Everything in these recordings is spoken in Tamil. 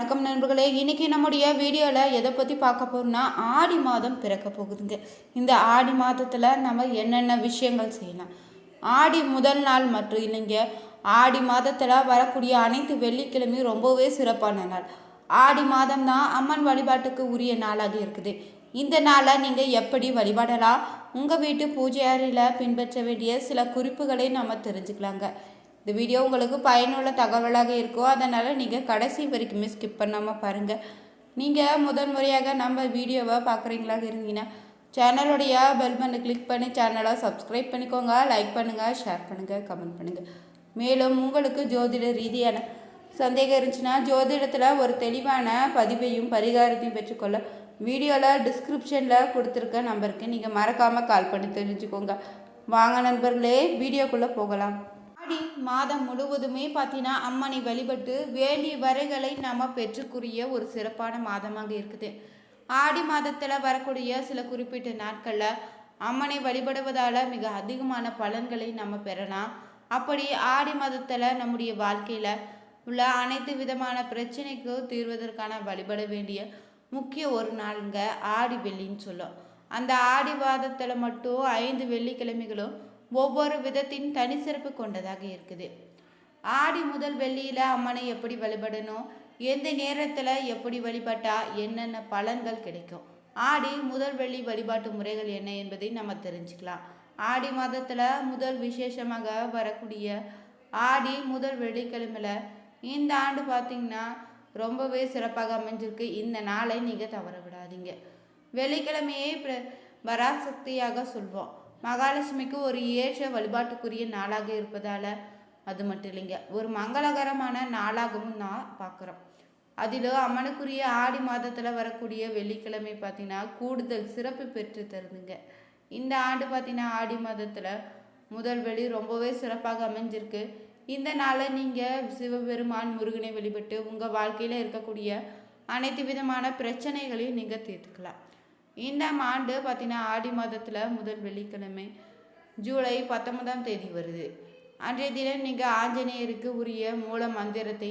வணக்கம் நண்பர்களே, இன்னைக்கு நம்முடைய வீடியோவில் எதை பற்றி பார்க்க போகிறோம்னா ஆடி மாதம் பிறக்க போகுதுங்க. இந்த ஆடி மாதத்தில் நம்ம என்னென்ன விஷயங்கள் செய்யலாம். ஆடி முதல் நாள் மட்டும் இல்லைங்க, ஆடி மாதத்தில் வரக்கூடிய அனைத்து வெள்ளிக்கிழமையும் ரொம்பவே சிறப்பான நாள். ஆடி மாதம் தான் அம்மன் வழிபாட்டுக்கு உரிய நாளாக இருக்குது. இந்த நாளை நீங்கள் எப்படி வழிபாடலாம், உங்கள் வீட்டு பூஜை அறையில் பின்பற்ற வேண்டிய சில குறிப்புகளை நம்ம தெரிஞ்சுக்கலாங்க. இந்த வீடியோ உங்களுக்கு பயனுள்ள தகவலாக இருக்கும், அதனால் நீங்கள் கடைசி வரைக்குமே ஸ்கிப் பண்ணாமல் பாருங்கள். நீங்கள் முதல் முறையாக நம்ம வீடியோவை பார்க்குறீங்களாக இருந்தீங்கன்னா சேனலுடைய பெல் பட்டனை கிளிக் பண்ணி சேனலை சப்ஸ்கிரைப் பண்ணிக்கோங்க. லைக் பண்ணுங்கள், ஷேர் பண்ணுங்கள், கமெண்ட் பண்ணுங்கள். மேலும் உங்களுக்கு ஜோதிட ரீதியான சந்தேகம் இருந்துச்சுன்னா ஜோதிடத்தில் ஒரு தெளிவான பதிவையும் பரிகாரத்தையும் பெற்றுக்கொள்ள வீடியோவில் டிஸ்கிரிப்ஷனில் கொடுத்துருக்க நம்பருக்கு நீங்கள் மறக்காமல் கால் பண்ணி தெரிஞ்சுக்கோங்க. வாங்க நண்பர்களே, வீடியோக்குள்ளே போகலாம். ஆடி மாதம் முழுவதுமே பார்த்தீங்கன்னா அம்மனை வழிபட்டு வேண்டிய வரைகளை நம்ம பெற்றுக்குரிய ஒரு சிறப்பான மாதமாக இருக்குது. ஆடி மாதத்தில் வரக்கூடிய சில குறிப்பிட்ட நாட்களில் அம்மனை வழிபடுவதால் மிக அதிகமான பலன்களை நம்ம பெறலாம். அப்படி ஆடி மாதத்தில் நம்முடைய வாழ்க்கையில் உள்ள அனைத்து விதமான பிரச்சனைக்கு தீர்வதற்கான வழிபட வேண்டிய முக்கிய ஒரு நாளுங்க ஆடி வெள்ளின்னு சொல்லும். அந்த ஆடி மாதத்தில் மட்டும் 5 வெள்ளிக்கிழமைகளும் ஒவ்வொரு விதத்தின் தனி சிறப்பு கொண்டதாக இருக்குது. ஆடி முதல் வெள்ளியில் அம்மனை எப்படி வழிபடணும், எந்த நேரத்தில் எப்படி வழிபட்டா என்னென்ன பலன்கள் கிடைக்கும், ஆடி முதல் வெள்ளி வழிபாட்டு முறைகள் என்ன என்பதை நம்ம தெரிஞ்சுக்கலாம். ஆடி மாதத்தில் முதல் விசேஷமாக வரக்கூடிய ஆடி முதல் வெள்ளிக்கிழமையில் இந்த ஆண்டு பார்த்திங்கன்னா ரொம்பவே சிறப்பாக அமைஞ்சிருக்கு. இந்த நாளை நீங்கள் தவற விடாதீங்க. வெள்ளிக்கிழமையே பராசக்தியாக சொல்வோம். மகாலட்சுமிக்கு ஒரு ஏற்ற வழிபாட்டுக்குரிய நாளாக இருப்பதால் அது மட்டும் இல்லைங்க, ஒரு மங்களகரமான நாளாகவும் நான் பார்க்குறோம். அதில் அம்மனுக்குரிய ஆடி மாதத்தில் வரக்கூடிய வெள்ளிக்கிழமை பார்த்திங்கன்னா கூடுதல் சிறப்பு பெற்று தருதுங்க. இந்த ஆண்டு பார்த்திங்கன்னா ஆடி மாதத்தில் முதல் வெள்ளி ரொம்பவே சிறப்பாக அமைஞ்சிருக்கு. இந்த நாளை நீங்கள் சிவபெருமான் முருகனை வழிபட்டு உங்கள் வாழ்க்கையில் இருக்கக்கூடிய அனைத்து விதமான பிரச்சனைகளையும் நீங்கள் தீர்த்துக்கலாம். இந்த ஆண்டு பார்த்திங்கன்னா ஆடி மாதத்தில் முதல் வெள்ளிக்கிழமை ஜூலை 19ஆம் தேதி வருது. அன்றைய தினம் நீங்கள் ஆஞ்சநேயருக்கு உரிய மூல மந்திரத்தை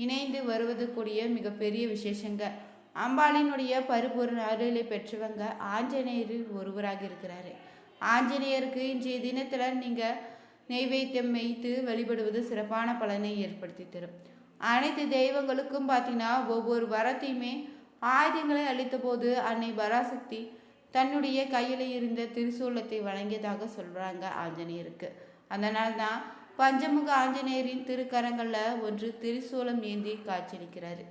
இணைந்து வருவது கூடிய மிகப்பெரிய விசேஷங்க. அம்பாளினுடைய பரிபூர்ண அருளை பெற்றவங்க ஆஞ்சநேயரில் ஒருவராக இருக்கிறாரு. ஆஞ்சநேயருக்கு இன்றைய தினத்தில் நீங்கள் நெய்வேத்தியம் வைத்து வழிபடுவது சிறப்பான பலனை ஏற்படுத்தி தரும். அனைத்து தெய்வங்களுக்கும் பார்த்தீங்கன்னா ஒவ்வொரு வரத்தையுமே ஆயுதங்களை அளித்த போது அன்னை பராசக்தி தன்னுடைய கையில் இருந்த திரிசூலத்தை வழங்கியதாக சொல்கிறாங்க ஆஞ்சநேயருக்கு. அதனால் தான் பஞ்சமுக ஆஞ்சநேயரின் திருக்கரங்களில் ஒன்று திரிசூலம் ஏந்தி காட்சியளிக்கிறாரு.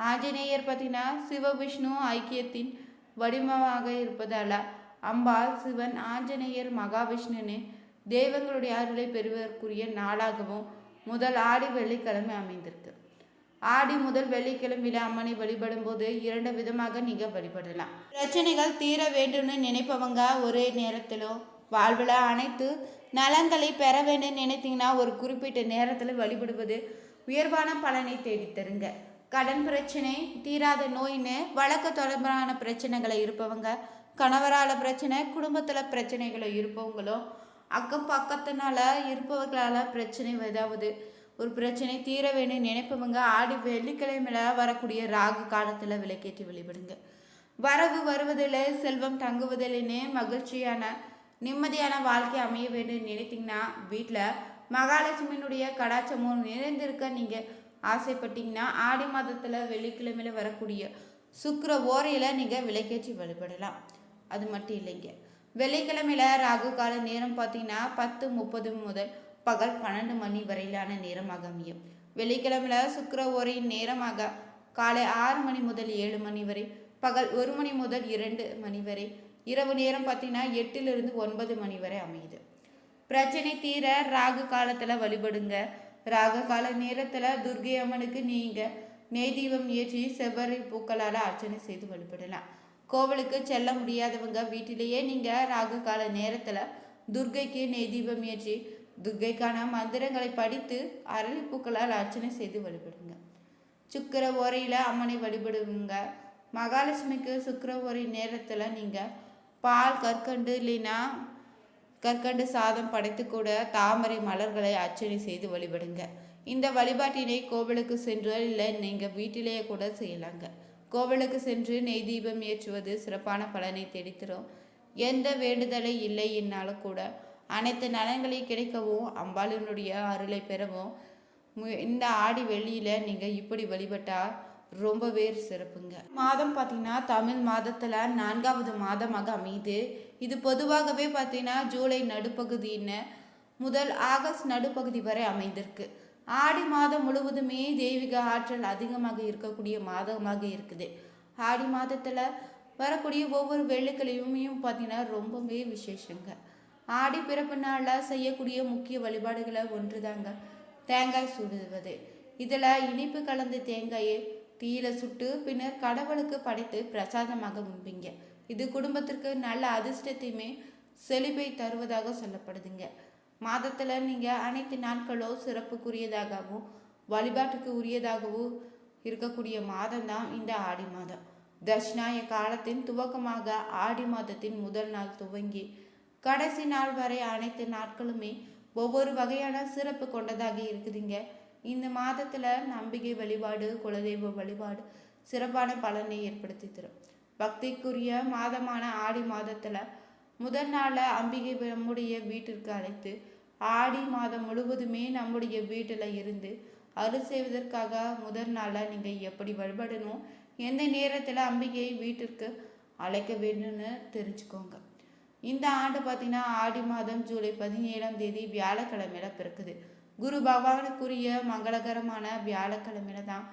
ஆஞ்சநேயர் பார்த்தீங்கன்னா சிவவிஷ்ணு ஐக்கியத்தின் வடிவமாக இருப்பதால் அம்பாள் சிவன் ஆஞ்சநேயர் மகாவிஷ்ணுன்னு தெய்வங்களுடைய அருளை பெறுவதற்குரிய நாளாகவும் முதல் ஆடி வெள்ளிக்கிழமை அமைந்திருக்கு. ஆடி முதல் வெள்ளிக்கிழமையில அம்மனை வழிபடும் போது 2 விதமாக நீங்கள் வழிபடலாம். பிரச்சனைகள் தீர வேண்டும்னு நினைப்பவங்க ஒரே நேரத்திலும் வாழ்வில் அனைத்து நலன்களை பெற வேண்டும் நினைத்தீங்கன்னா ஒரு குறிப்பிட்ட நேரத்தில் வழிபடுவது உயர்வான பலனை தேடித்தருங்க. கடன் பிரச்சனை, தீராத நோயின்னு வழக்கு தொடர்பான பிரச்சனைகளை இருப்பவங்க, கணவரால் பிரச்சனை, குடும்பத்தில் பிரச்சனைகளை இருப்பவங்களும், அக்கம் பக்கத்தினால இருப்பவர்களால் பிரச்சனை ஏதாவது ஒரு பிரச்சனை தீர வேண்டும் நினைப்பவங்க ஆடி வெள்ளிக்கிழமையில் வரக்கூடிய ராகு காலத்தில் விளக்கேற்றி வழிபடுங்க. வரவு வருவதில் செல்வம் தங்குவதில்னு மகிழ்ச்சியான நிம்மதியான வாழ்க்கை அமைய வேண்டும் நினைத்தீங்கன்னா வீட்டில் மகாலட்சுமியினுடைய கடாச்சமும் நிறைந்திருக்க நீங்கள் ஆசைப்பட்டீங்கன்னா ஆடி மாதத்தில் வெள்ளிக்கிழமையில் வரக்கூடிய சுக்கிர ஓரையில் நீங்கள் விளக்கேற்றி வழிபடலாம். அது மட்டும் இல்லைங்க, வெள்ளிக்கிழமையில் ராகு கால நேரம் பார்த்தீங்கன்னா 10:30 முதல் பகல் 12 மணி வரையிலான நேரமாக அமையும். வெள்ளிக்கிழமையில் சுக்கிர ஓரையின் நேரமாக காலை 6 மணி முதல் 7 மணி வரை, பகல் 1 மணி முதல் 2 மணி வரை, இரவு நேரம் பார்த்தீங்கன்னா 8லிருந்து 9 மணி வரை அமையுது. பிரச்சனை தீர ராகு காலத்தில் வழிபடுங்க. ராகு கால நேரத்தில் துர்கை அம்மனுக்கு நீங்கள் நெய் தீபம் ஏற்றி செவ்வரி பூக்களால் அர்ச்சனை செய்து வழிபடலாம். கோவிலுக்கு செல்ல முடியாதவங்க வீட்டிலேயே நீங்கள் ராகு கால நேரத்தில் துர்கைக்கு நெய் தீபம் ஏற்றி துர்கைக்கான மந்திரங்களை படித்து அரளிப்பூக்களால் அர்ச்சனை செய்து வழிபடுங்க. சுக்கிர ஓரையில் அம்மனை வழிபடுவீங்க. மகாலட்சுமிக்கு சுக்கிர ஓரை நேரத்தில் நீங்கள் பால், கற்கண்டு இல்லைன்னா கற்கண்டு சாதம் படைத்து கூட தாமரை மலர்களை அர்ச்சனை செய்து வழிபடுங்க. இந்த வழிபாட்டினை கோவிலுக்கு சென்று இல்லை நீங்கள் வீட்டிலேயே கூட செய்யலாங்க. கோவிலுக்கு சென்று நெய் தீபம் ஏற்றுவது சிறப்பான பலனை தேடித்தரும். எந்த வேண்டுதலை இல்லை என்னாலும் கூட அனைத்து நலன்களையும் கிடைக்கவும் அம்பாளினுடைய அருளை பெறவும் இந்த ஆடி வெள்ளியில் நீங்கள் இப்படி வழிபட்டால் ரொம்பவே சிறப்புங்க. மாதம் பார்த்தீங்கன்னா தமிழ் மாதத்தில் 4வது மாதமாக அமையுது. இது பொதுவாகவே பார்த்தீங்கன்னா ஜூலை நடுப்பகுதின்னு முதல் ஆகஸ்ட் நடுப்பகுதி வரை அமைந்திருக்கு. ஆடி மாதம் முழுவதுமே தெய்வீக ஆற்றல் அதிகமாக இருக்கக்கூடிய மாதமாக இருக்குது. ஆடி மாதத்தில் வரக்கூடிய ஒவ்வொரு வெள்ளிக்கிழமையும் பார்த்தீங்கன்னா ரொம்பவே விசேஷங்க. ஆடி பிறப்பு நாளில் செய்யக்கூடிய முக்கிய வழிபாடுகளை ஒன்று தாங்க தேங்காய் சுடுவது. இதில் இனிப்பு கலந்த தேங்காயை தீயில சுட்டு பின்னர் கடவுளுக்கு படைத்து பிரசாதமாக உண்பீங்க. இது குடும்பத்திற்கு நல்ல அதிர்ஷ்டத்தையுமே செழிப்பை தருவதாக சொல்லப்படுதுங்க. மாதத்தில் நீங்கள் அனைத்து நாட்களும் சிறப்புக்குரியதாகவும் வழிபாட்டுக்கு உரியதாகவும் இருக்கக்கூடிய மாதம் தான் இந்த ஆடி மாதம். தட்சிணாய காலத்தின் துவக்கமாக ஆடி மாதத்தின் முதல் நாள் துவங்கி கடைசி நாள் வரை அனைத்து நாட்களுமே ஒவ்வொரு வகையான சிறப்பு கொண்டதாக இருக்குதுங்க. இந்த மாதத்தில் நம்பிக்கை வழிபாடு, குலதெய்வ வழிபாடு சிறப்பான பலனை ஏற்படுத்தி தரும். பக்திக்குரிய மாதமான ஆடி மாதத்தில் முதல் நாளில் அம்பிகை நம்முடைய வீட்டிற்கு அழைத்து ஆடி மாதம் முழுவதுமே நம்முடைய வீட்டில் இருந்து அருள் செய்வதற்காக முதல் நாளில் நீங்கள் எப்படி வழிபடணும், எந்த நேரத்தில் அம்பிகையை வீட்டிற்கு அழைக்க வேண்டும்னு தெரிஞ்சுக்கோங்க. இந்த ஆண்டு பார்த்தீங்கன்னா ஆடி மாதம் ஜூலை 17ஆம் தேதி வியாழக்கிழமையில பிறக்குது. குரு பகவானுக்குரிய மங்களகரமான வியாழக்கிழமையில தான்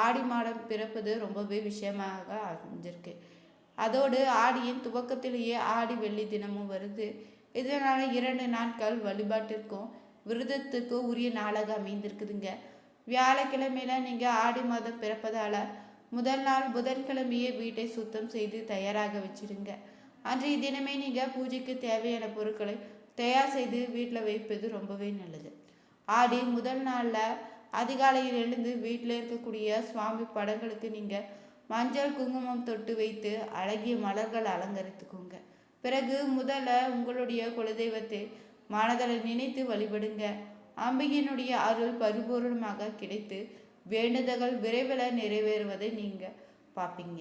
ஆடி மாதம் பிறப்பது ரொம்பவே விஷயமாக அமைஞ்சிருக்கு. அதோடு ஆடியின் துவக்கத்திலேயே ஆடி வெள்ளி தினமும் வருது. இதனால் 2 நாட்கள் வழிபாட்டிற்கும் விரதத்துக்கும் உரிய நாளாக அமைந்திருக்குதுங்க. வியாழக்கிழமையில நீங்கள் ஆடி மாதம் பிறப்பதால முதல் நாள் புதன்கிழமையே வீட்டை சுத்தம் செய்து தயாராக வச்சிடுங்க. அன்றைய தினமே நீங்கள் பூஜைக்கு தேவையான பொருட்களை தயார் செய்து வீட்டில் வைப்பது ரொம்பவே நல்லது. ஆடி முதல் நாளில் அதிகாலையில் எழுந்து வீட்டில் இருக்கக்கூடிய சுவாமி படங்களுக்கு நீங்கள் மஞ்சள் குங்குமம் தொட்டு வைத்து அழகிய மலர்கள் அலங்கரித்துக்கோங்க. பிறகு முதல்ல உங்களுடைய குலதெய்வத்தை மனதில் நினைத்து வழிபடுங்க. அம்பிகையினுடைய அருள் பரிபூர்ணமாக கிடைத்து வேண்டுதல்கள் விரைவில் நிறைவேறுவதை நீங்கள் பார்ப்பீங்க.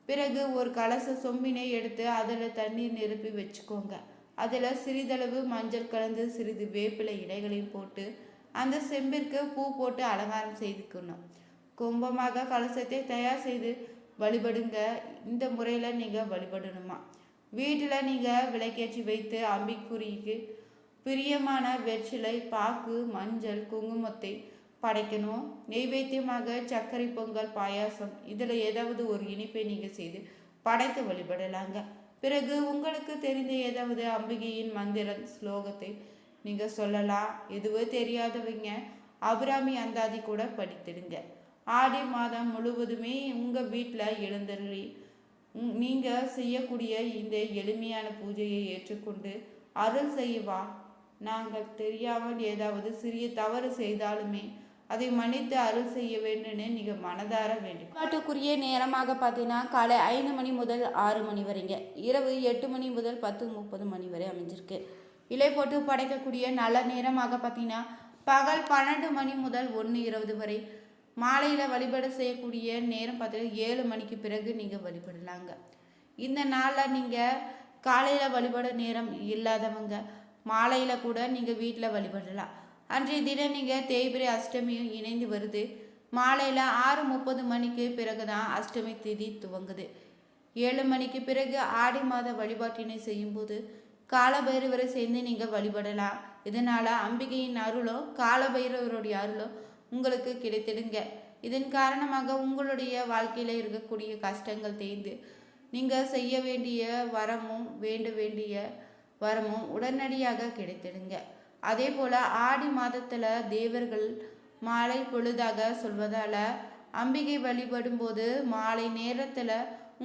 பிறகு ஒரு கலச சொம்பினை எடுத்து அதில் தண்ணீர் நிரப்பி வச்சுக்கோங்க. அதில் சிறிதளவு மஞ்சள் கலந்து சிறிது வேப்பிலை இலைகளையும் போட்டு அந்த செம்பிற்கு பூ போட்டு அலங்காரம் செய்துக்கணும். கும்பமாக கலசத்தை தயார் செய்து வழிபடுங்க. இந்த முறையில் நீங்கள் வழிபடணுமா. வீட்டில் நீங்கள் விளக்கேற்றி வைத்து அம்பிக்குறிக்கு பிரியமான வெற்றிலை, பாக்கு, மஞ்சள், குங்குமத்தை படைக்கணும். நெய்வேத்தியமாக சர்க்கரை பொங்கல், பாயாசம் இதில் ஏதாவது ஒரு இனிப்பை நீங்கள் செய்து படைத்து வழிபடலாங்க. பிறகு உங்களுக்கு தெரிந்த ஏதாவது அம்பிகையின் மந்திர ஸ்லோகத்தை நீங்கள் சொல்லலாம். எதுவும் தெரியாதவங்க அபிராமி அந்தாதி கூட படித்திடுங்க. ஆடி மாதம் முழுவதுமே உங்கள் வீட்டில் எழுந்தருளி நீங்கள் செய்யக்கூடிய இந்த எளிமையான பூஜையை ஏற்றுக்கொண்டு அருள் செய்வா. நாங்கள் தெரியாமல் ஏதாவது சிறிய தவறு செய்தாலுமே அதை மன்னித்து அருள் செய்ய வேண்டும்னு நீங்கள் மனதார வேண்டும். பாட்டுக்குரிய நேரமாக பார்த்தீங்கன்னா காலை 5 மணி முதல் 6 மணி வரைங்க, இரவு 8 மணி முதல் 10:30 மணி வரை அமைஞ்சிருக்கு. இலை போட்டு படைக்கக்கூடிய நல்ல நேரமாக பார்த்தீங்கன்னா பகல் 12 மணி முதல் 1:20 வரை. மாலையில் வழிபாடு செய்யக்கூடிய நேரம் பார்த்தீங்கன்னா 7 மணிக்கு பிறகு நீங்கள் வழிபடலாங்க. இந்த நாளில் நீங்கள் காலையில் வழிபட நேரம் இல்லாதவங்க மாலையில் கூட நீங்கள் வீட்டில் வழிபடலாம். அன்றைய தினம் நீங்கள் தேய்பிரை அஷ்டமியும் இணைந்து வருது. மாலையில் 6:30 மணிக்கு பிறகு தான் அஷ்டமி திதி துவங்குது. 7 மணிக்கு பிறகு ஆடி மாத வழிபாட்டினை செய்யும்போது காலபைரவரை சேர்ந்து நீங்கள் வழிபடலாம். இதனால் அம்பிகையின் அருளும் காலபைரவருடைய அருளும் உங்களுக்கு கிடைத்திடுங்க. இதன் காரணமாக உங்களுடைய வாழ்க்கையில் இருக்கக்கூடிய கஷ்டங்கள் தேய்ந்து நீங்கள் செய்ய வேண்டிய வரமும் வேண்ட வேண்டிய வரமும் உடனடியாக கிடைத்திடுங்க. அதே போல் ஆடி மாதத்தில் தேவர்கள் மாலை பொழுதாக சொல்வதால் அம்பிகை வழிபடும் போது மாலை நேரத்தில்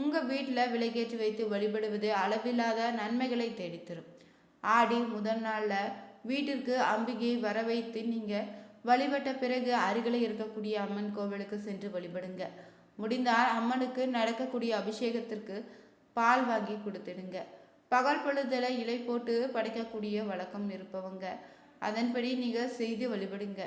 உங்கள் வீட்டில் விளக்கேற்றி வைத்து வழிபடுவது அளவில்லாத நன்மைகளை தேடித்தரும். ஆடி முதல் நாளில் வீட்டிற்கு அம்பிகையை வர வைத்து நீங்கள் வழிபட்ட பிறகு அருகில் இருக்கக்கூடிய அம்மன் கோவிலுக்கு சென்று வழிபடுங்க. முடிந்தால் அம்மனுக்கு நடக்கக்கூடிய அபிஷேகத்திற்கு பால் வாங்கி கொடுத்துடுங்க. பகல் பொழுதில் இலை போட்டு படைக்கக்கூடிய வழக்கம் இருப்பவங்க அதன்படி நீங்கள் செய்து வழிபடுங்க.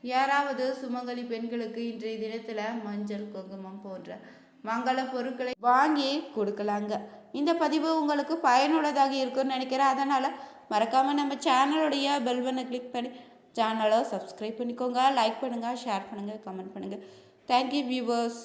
யாராவது சுமங்கலி பெண்களுக்கு இன்றைய தினத்தில் மஞ்சள் குங்குமம் போன்ற மங்கள பொருட்களை வாங்கி கொடுக்கலாங்க. இந்த பதிவு உங்களுக்கு பயனுள்ளதாக இருக்குன்னு நினைக்கிறேன். அதனால் மறக்காமல் நம்ம சேனலுடைய பெல் பட்டனை கிளிக் பண்ணி சேனலை சப்ஸ்கிரைப் பண்ணிக்கோங்க. லைக் பண்ணுங்கள், ஷேர் பண்ணுங்கள், கமெண்ட் பண்ணுங்கள். Thank you viewers.